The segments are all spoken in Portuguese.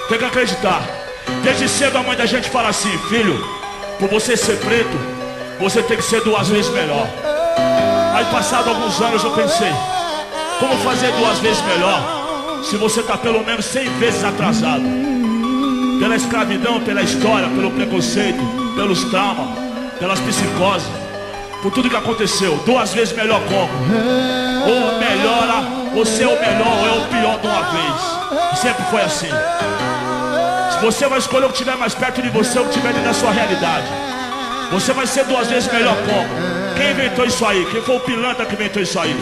Tem que acreditar. Desde cedo a mãe da gente fala assim: filho, por você ser preto, você tem que ser 2 vezes melhor. Aí passado alguns anos eu pensei: como fazer 2 vezes melhor se você está pelo menos 100 vezes atrasado? Pela escravidão, pela história, pelo preconceito, pelos traumas, pelas psicoses, por tudo que aconteceu. 2 vezes melhor como? Ou melhora, ou ser o melhor, ou é o pior de uma vez. E sempre foi assim. Se você vai escolher o que estiver mais perto de você, ou o que estiver dentro da sua realidade, você vai ser 2 vezes melhor como? Quem inventou isso aí? Quem foi o pilantra que inventou isso aí?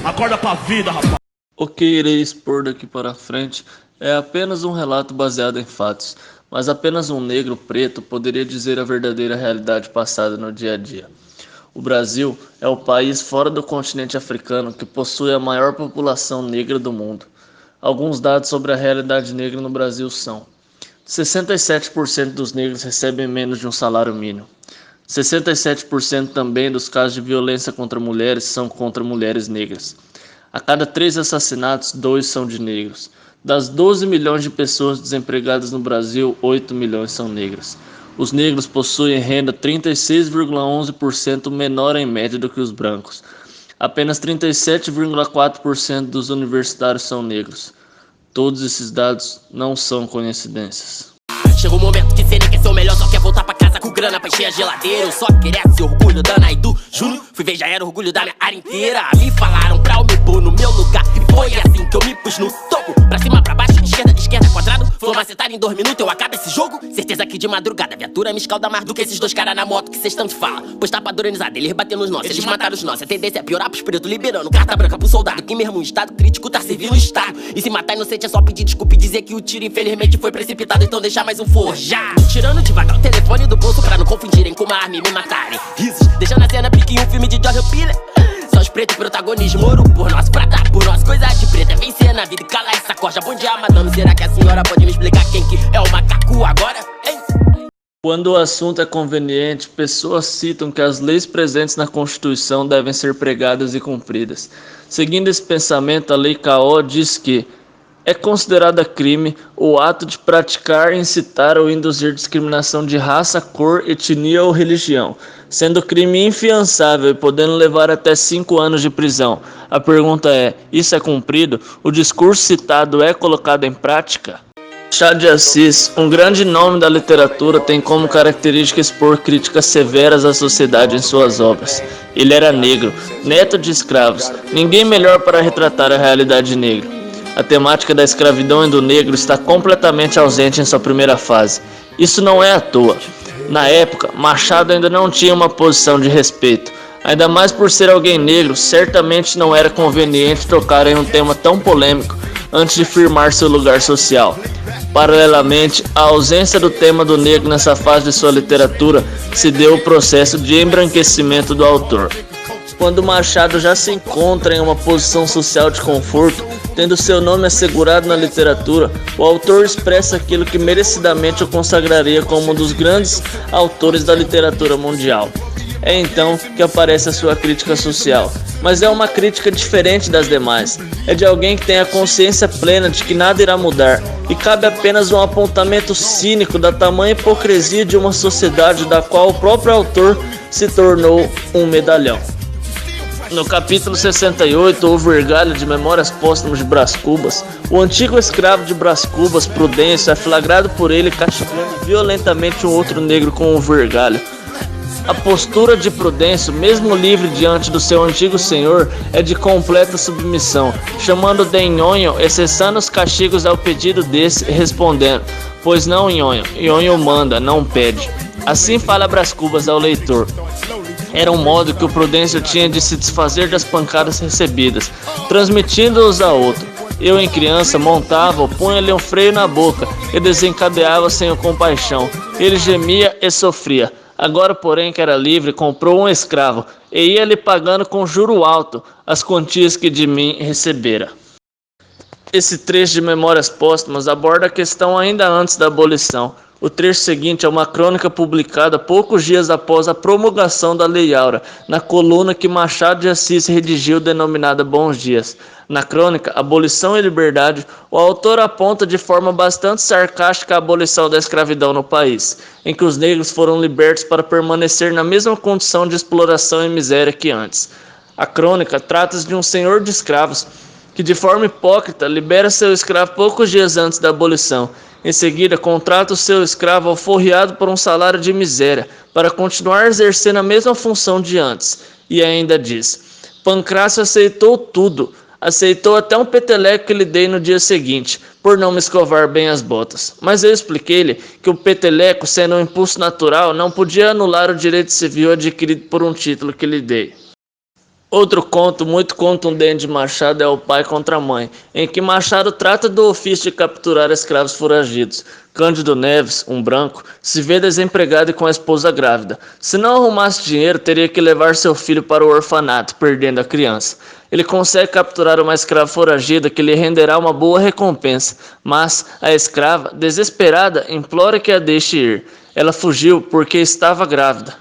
Acorda pra vida, rapaz. O que irei expor daqui para frente é apenas um relato baseado em fatos, mas apenas um negro preto poderia dizer a verdadeira realidade passada no dia a dia. O Brasil é o país fora do continente africano que possui a maior população negra do mundo. Alguns dados sobre a realidade negra no Brasil são: 67% dos negros recebem menos de um salário mínimo. 67% também dos casos de violência contra mulheres são contra mulheres negras. A cada 3 assassinatos, 2 são de negros. Das 12 milhões de pessoas desempregadas no Brasil, 8 milhões são negras. Os negros possuem renda 36,11% menor em média do que os brancos. Apenas 37,4% dos universitários são negros. Todos esses dados não são coincidências. Chega o momento que cê nem quer ser o melhor, só quer voltar pra casa com grana pra encher a geladeira. Eu só queria ser orgulho da Naidu Júnior. Fui ver, já era orgulho da minha área inteira. Me falaram pra eu me pôr no meu lugar, e foi assim que eu me pus no topo. Pra cima, pra baixo, esquerda, quadrado. Flow macetário em 2 minutos, eu acabo esse jogo. Certeza que de madrugada a viatura me escalda mais do que esses 2 caras na moto que cês tanto falam. Pois tá padronizado, eles batendo nos nossos, eles mataram os nossos. A tendência é piorar pros pretos, liberando carta branca pro soldado que mesmo em estado crítico tá servindo o estado. E se matar inocente é só pedir desculpa e dizer que o tiro infelizmente foi precipitado, então deixar mais um forjado. Tirando devagar o telefone do bolso pra não confundirem com uma arma e me matarem. Risos, deixando a cena pique em um filme de Jordan Peele. Só os pretos protagonismo, ouro por nós, prata por nós. Coisa de preta é vencer na vida e calar essa corja. Bom dia, madame, será que a senhora pode me explicar quem que é o macaco agora, hein? Quando o assunto é conveniente, pessoas citam que as leis presentes na Constituição devem ser pregadas e cumpridas. Seguindo esse pensamento, a Lei K.O. diz que é considerada crime o ato de praticar, incitar ou induzir discriminação de raça, cor, etnia ou religião, sendo crime infiançável e podendo levar até 5 anos de prisão. A pergunta é: isso é cumprido? O discurso citado é colocado em prática? Machado de Assis, um grande nome da literatura, tem como característica expor críticas severas à sociedade em suas obras. Ele era negro, neto de escravos, ninguém melhor para retratar a realidade negra. A temática da escravidão e do negro está completamente ausente em sua primeira fase. Isso não é à toa. Na época, Machado ainda não tinha uma posição de respeito. Ainda mais por ser alguém negro, certamente não era conveniente tocar em um tema tão polêmico antes de firmar seu lugar social. Paralelamente, a ausência do tema do negro nessa fase de sua literatura se deu o processo de embranquecimento do autor. Quando Machado já se encontra em uma posição social de conforto, tendo seu nome assegurado na literatura, o autor expressa aquilo que merecidamente o consagraria como um dos grandes autores da literatura mundial. É então que aparece a sua crítica social, mas é uma crítica diferente das demais. É de alguém que tem a consciência plena de que nada irá mudar, e cabe apenas um apontamento cínico da tamanha hipocrisia de uma sociedade da qual o próprio autor se tornou um medalhão. No capítulo 68, O Vergalho de Memórias Póstumas de Brás Cubas, o antigo escravo de Brás Cubas, Prudêncio, é flagrado por ele castigando violentamente um outro negro com um vergalho. A postura de Prudêncio, mesmo livre diante do seu antigo senhor, é de completa submissão, chamando de nhonho e cessando os castigos ao pedido desse, respondendo: pois não, nhonho, nhonho manda, não pede. Assim fala Brás Cubas ao leitor. Era um modo que o Prudêncio tinha de se desfazer das pancadas recebidas, transmitindo-os a outro. Eu, em criança, montava, punha-lhe um freio na boca e desencadeava sem compaixão. Ele gemia e sofria. Agora, porém, que era livre, comprou um escravo e ia-lhe pagando com juro alto as quantias que de mim recebera. Esse trecho de Memórias Póstumas aborda a questão ainda antes da abolição, O trecho seguinte é uma crônica publicada poucos dias após a promulgação da Lei Áurea, na coluna que Machado de Assis redigiu denominada Bons Dias. Na crônica Abolição e Liberdade, o autor aponta de forma bastante sarcástica a abolição da escravidão no país, em que os negros foram libertos para permanecer na mesma condição de exploração e miséria que antes. A crônica trata-se de um senhor de escravos que, de forma hipócrita, libera seu escravo poucos dias antes da abolição. Em seguida, contrata o seu escravo alforriado por um salário de miséria, para continuar exercendo a mesma função de antes. E ainda diz: Pancrácio aceitou tudo, aceitou até um peteleco que lhe dei no dia seguinte, por não me escovar bem as botas. Mas eu expliquei-lhe que o peteleco, sendo um impulso natural, não podia anular o direito civil adquirido por um título que lhe dei. Outro conto muito contundente de Machado é O Pai contra a Mãe, em que Machado trata do ofício de capturar escravos foragidos. Cândido Neves, um branco, se vê desempregado e com a esposa grávida. Se não arrumasse dinheiro, teria que levar seu filho para o orfanato, perdendo a criança. Ele consegue capturar uma escrava foragida que lhe renderá uma boa recompensa, mas a escrava, desesperada, implora que a deixe ir. Ela fugiu porque estava grávida.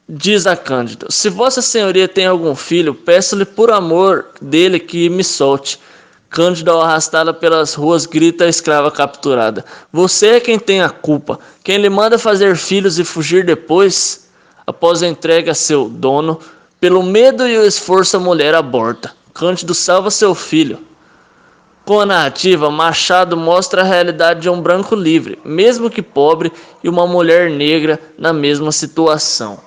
Diz a Cândido: se vossa senhoria tem algum filho, peço-lhe por amor dele que me solte. Cândido, ao arrastá-la pelas ruas, grita à escrava capturada: você é quem tem a culpa. Quem lhe manda fazer filhos e fugir depois? Após a entrega a seu dono, pelo medo e o esforço a mulher aborta. Cândido salva seu filho. Com a narrativa, Machado mostra a realidade de um branco livre, mesmo que pobre, e uma mulher negra na mesma situação.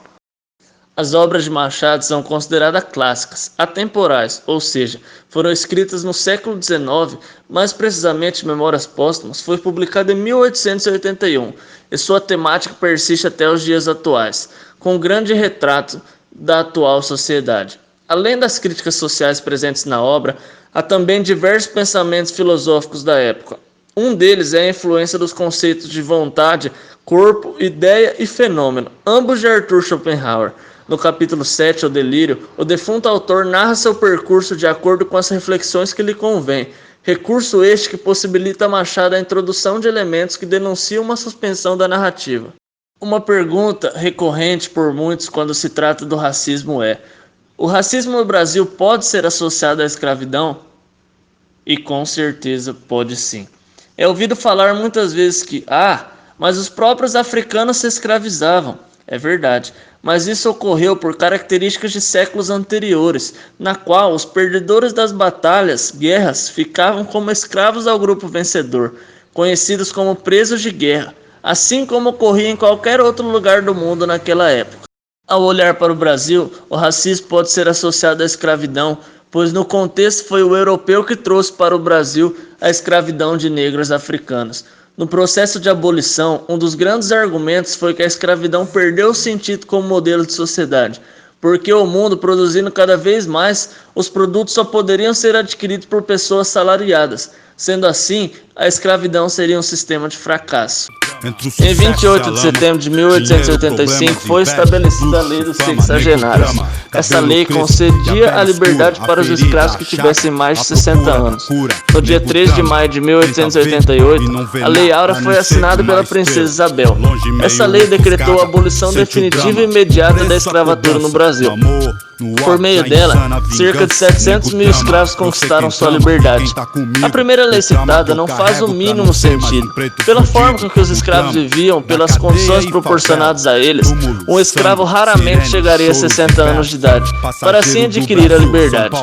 As obras de Machado são consideradas clássicas, atemporais, ou seja, foram escritas no século XIX, mais precisamente Memórias Póstumas foi publicada em 1881, e sua temática persiste até os dias atuais, com um grande retrato da atual sociedade. Além das críticas sociais presentes na obra, há também diversos pensamentos filosóficos da época. Um deles é a influência dos conceitos de vontade, corpo, ideia e fenômeno, ambos de Arthur Schopenhauer. No capítulo 7, O Delírio, o defunto autor narra seu percurso de acordo com as reflexões que lhe convém, recurso este que possibilita a Machado a introdução de elementos que denunciam uma suspensão da narrativa. Uma pergunta recorrente por muitos quando se trata do racismo é: o racismo no Brasil pode ser associado à escravidão? E com certeza pode sim. É ouvido falar muitas vezes que, mas os próprios africanos se escravizavam. É verdade, mas isso ocorreu por características de séculos anteriores, na qual os perdedores das batalhas, guerras, ficavam como escravos ao grupo vencedor, conhecidos como presos de guerra, assim como ocorria em qualquer outro lugar do mundo naquela época. Ao olhar para o Brasil, o racismo pode ser associado à escravidão, pois no contexto foi o europeu que trouxe para o Brasil a escravidão de negros africanos. No processo de abolição, um dos grandes argumentos foi que a escravidão perdeu o sentido como modelo de sociedade, porque o mundo produzindo cada vez mais, os produtos só poderiam ser adquiridos por pessoas salariadas. Sendo assim, a escravidão seria um sistema de fracasso. Em 28 de setembro de 1885 foi estabelecida a Lei dos Sexagenários. Essa lei concedia a liberdade para os escravos que tivessem mais de 60 anos. No dia 3 de maio de 1888, a Lei Áurea foi assinada pela princesa Isabel. Essa lei decretou a abolição definitiva e imediata da escravatura no Brasil. Por meio dela, cerca de 700 mil escravos conquistaram sua liberdade. A primeira lei citada não faz o mínimo sentido. Pela forma com que os escravos viviam, pelas condições proporcionadas a eles, um escravo raramente chegaria a 60 anos de idade, para assim adquirir a liberdade.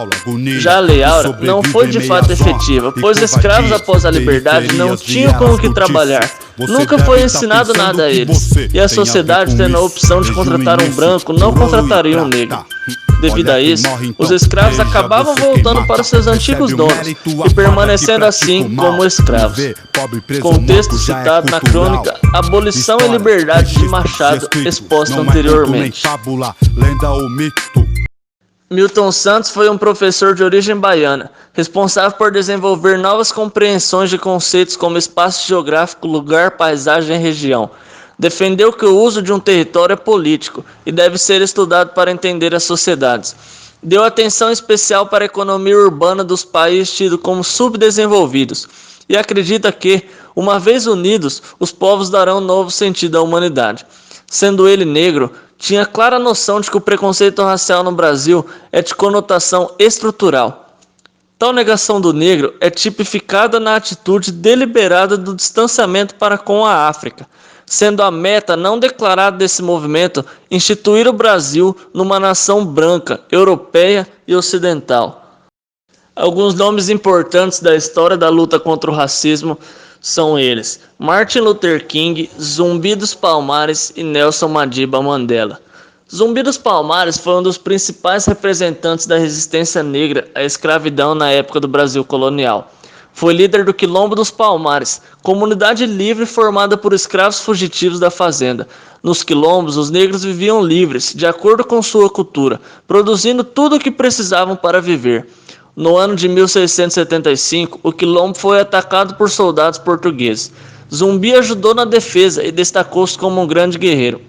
Já a Lei Áurea não foi de fato efetiva, pois escravos após a liberdade não tinham com o que trabalhar. Nunca foi ensinado nada a eles, e a sociedade, tendo a opção de contratar um branco, não contrataria um negro. Devido a isso, os escravos acabavam voltando para seus antigos donos e permanecendo assim como escravos. Contexto citado na crônica Abolição e Liberdade de Machado, exposta anteriormente. Milton Santos foi um professor de origem baiana, responsável por desenvolver novas compreensões de conceitos como espaço geográfico, lugar, paisagem e região. Defendeu que o uso de um território é político e deve ser estudado para entender as sociedades. Deu atenção especial para a economia urbana dos países tidos como subdesenvolvidos e acredita que, uma vez unidos, os povos darão um novo sentido à humanidade. Sendo ele negro, tinha clara noção de que o preconceito racial no Brasil é de conotação estrutural. Tal negação do negro é tipificada na atitude deliberada do distanciamento para com a África, sendo a meta não declarada desse movimento instituir o Brasil numa nação branca, europeia e ocidental. Alguns nomes importantes da história da luta contra o racismo são eles: Martin Luther King, Zumbi dos Palmares e Nelson Madiba Mandela. Zumbi dos Palmares foi um dos principais representantes da resistência negra à escravidão na época do Brasil colonial. Foi líder do Quilombo dos Palmares, comunidade livre formada por escravos fugitivos da fazenda. Nos quilombos, os negros viviam livres, de acordo com sua cultura, produzindo tudo o que precisavam para viver. No ano de 1675, o quilombo foi atacado por soldados portugueses. Zumbi ajudou na defesa e destacou-se como um grande guerreiro.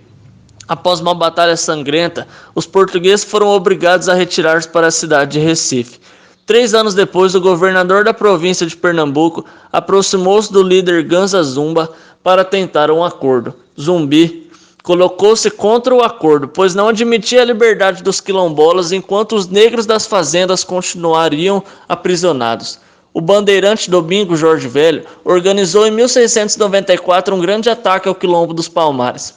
Após uma batalha sangrenta, os portugueses foram obrigados a retirar-se para a cidade de Recife. 3 anos depois, o governador da província de Pernambuco aproximou-se do líder Ganza Zumba para tentar um acordo. Zumbi colocou-se contra o acordo, pois não admitia a liberdade dos quilombolas enquanto os negros das fazendas continuariam aprisionados. O bandeirante Domingo Jorge Velho organizou em 1694 um grande ataque ao Quilombo dos Palmares.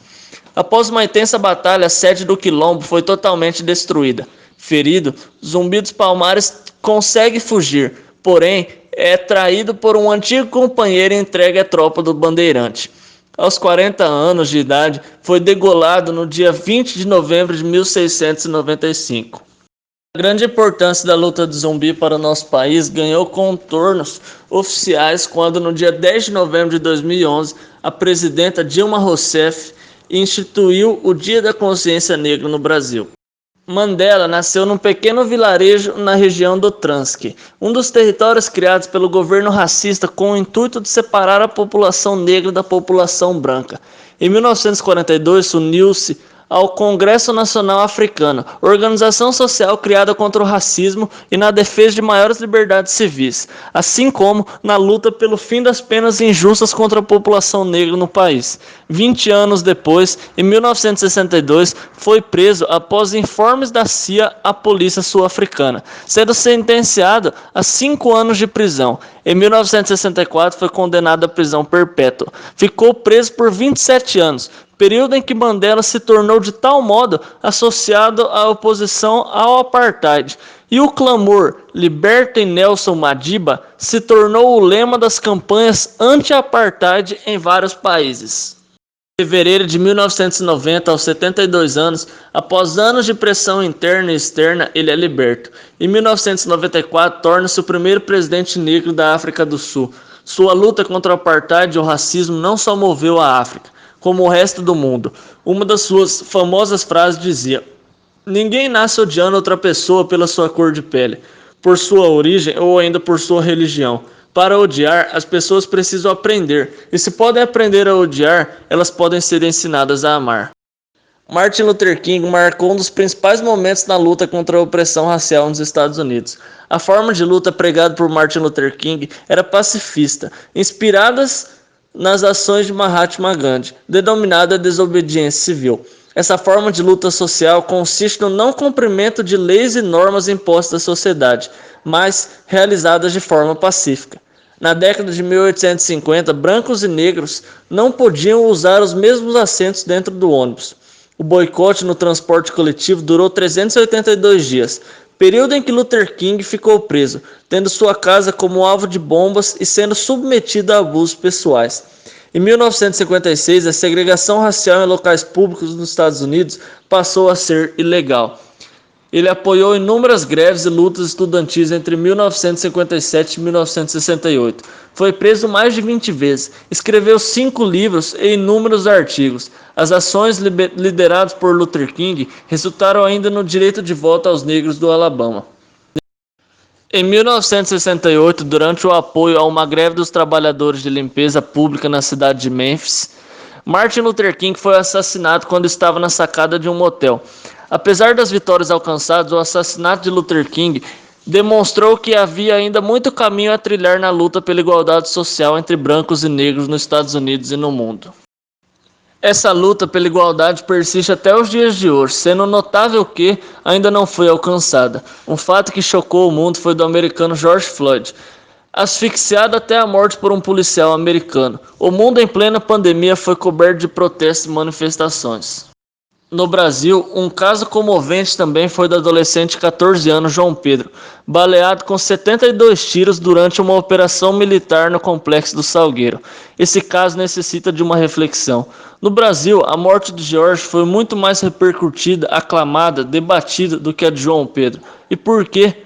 Após uma intensa batalha, a sede do quilombo foi totalmente destruída. Ferido, Zumbi dos Palmares consegue fugir, porém é traído por um antigo companheiro e entregue à tropa do bandeirante. Aos 40 anos de idade, foi degolado no dia 20 de novembro de 1695. A grande importância da luta de Zumbi para o nosso país ganhou contornos oficiais quando, no dia 10 de novembro de 2011, a presidenta Dilma Rousseff instituiu o Dia da Consciência Negra no Brasil. Mandela nasceu num pequeno vilarejo na região do Transkei, um dos territórios criados pelo governo racista com o intuito de separar a população negra da população branca. Em 1942, uniu-se ao Congresso Nacional Africano, organização social criada contra o racismo e na defesa de maiores liberdades civis, assim como na luta pelo fim das penas injustas contra a população negra no país. 20 anos depois, em 1962, foi preso após informes da CIA à polícia sul-africana, sendo sentenciado a 5 anos de prisão. Em 1964, foi condenado à prisão perpétua. Ficou preso por 27 anos, período em que Mandela se tornou de tal modo associado à oposição ao apartheid. E o clamor "Libertem Nelson Madiba" se tornou o lema das campanhas anti-apartheid em vários países. Em fevereiro de 1990, aos 72 anos, após anos de pressão interna e externa, ele é liberto. Em 1994, torna-se o primeiro presidente negro da África do Sul. Sua luta contra o apartheid e o racismo não só moveu a África, como o resto do mundo. Uma das suas famosas frases dizia: "Ninguém nasce odiando outra pessoa pela sua cor de pele, por sua origem ou ainda por sua religião. Para odiar, as pessoas precisam aprender, e se podem aprender a odiar, elas podem ser ensinadas a amar." Martin Luther King marcou um dos principais momentos na luta contra a opressão racial nos Estados Unidos. A forma de luta pregada por Martin Luther King era pacifista, inspiradas nas ações de Mahatma Gandhi, denominada desobediência civil. Essa forma de luta social consiste no não cumprimento de leis e normas impostas à sociedade, mas realizadas de forma pacífica. Na década de 1850, brancos e negros não podiam usar os mesmos assentos dentro do ônibus. O boicote no transporte coletivo durou 382 dias, período em que Luther King ficou preso, tendo sua casa como alvo de bombas e sendo submetido a abusos pessoais. Em 1956, a segregação racial em locais públicos nos Estados Unidos passou a ser ilegal. Ele apoiou inúmeras greves e lutas estudantis entre 1957 e 1968. Foi preso mais de 20 vezes, escreveu 5 livros e inúmeros artigos. As ações lideradas por Luther King resultaram ainda no direito de voto aos negros do Alabama. Em 1968, durante o apoio a uma greve dos trabalhadores de limpeza pública na cidade de Memphis, Martin Luther King foi assassinado quando estava na sacada de um motel. Apesar das vitórias alcançadas, o assassinato de Luther King demonstrou que havia ainda muito caminho a trilhar na luta pela igualdade social entre brancos e negros nos Estados Unidos e no mundo. Essa luta pela igualdade persiste até os dias de hoje, sendo notável que ainda não foi alcançada. Um fato que chocou o mundo foi do americano George Floyd, asfixiado até a morte por um policial americano. O mundo em plena pandemia foi coberto de protestos e manifestações. No Brasil, um caso comovente também foi do adolescente de 14 anos João Pedro, baleado com 72 tiros durante uma operação militar no Complexo do Salgueiro. Esse caso necessita de uma reflexão. No Brasil, a morte de Jorge foi muito mais repercutida, aclamada, debatida do que a de João Pedro. E por quê?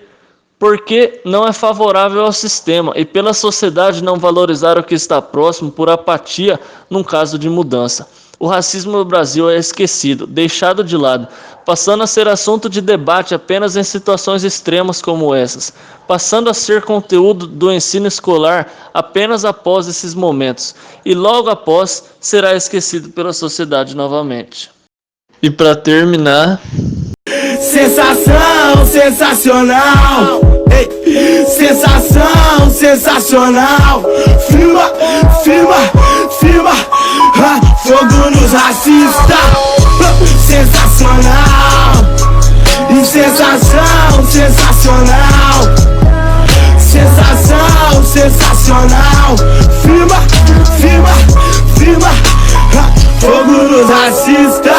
Porque não é favorável ao sistema e pela sociedade não valorizar o que está próximo por apatia num caso de mudança. O racismo no Brasil é esquecido, deixado de lado, passando a ser assunto de debate apenas em situações extremas como essas, passando a ser conteúdo do ensino escolar apenas após esses momentos, e logo após será esquecido pela sociedade novamente. E para terminar... Sensação sensacional, ei, sensação sensacional. Firma, firma, firma, fogo nos racistas. Sensacional, e sensação sensacional. Sensação sensacional. Firma, firma, firma, fogo nos racistas.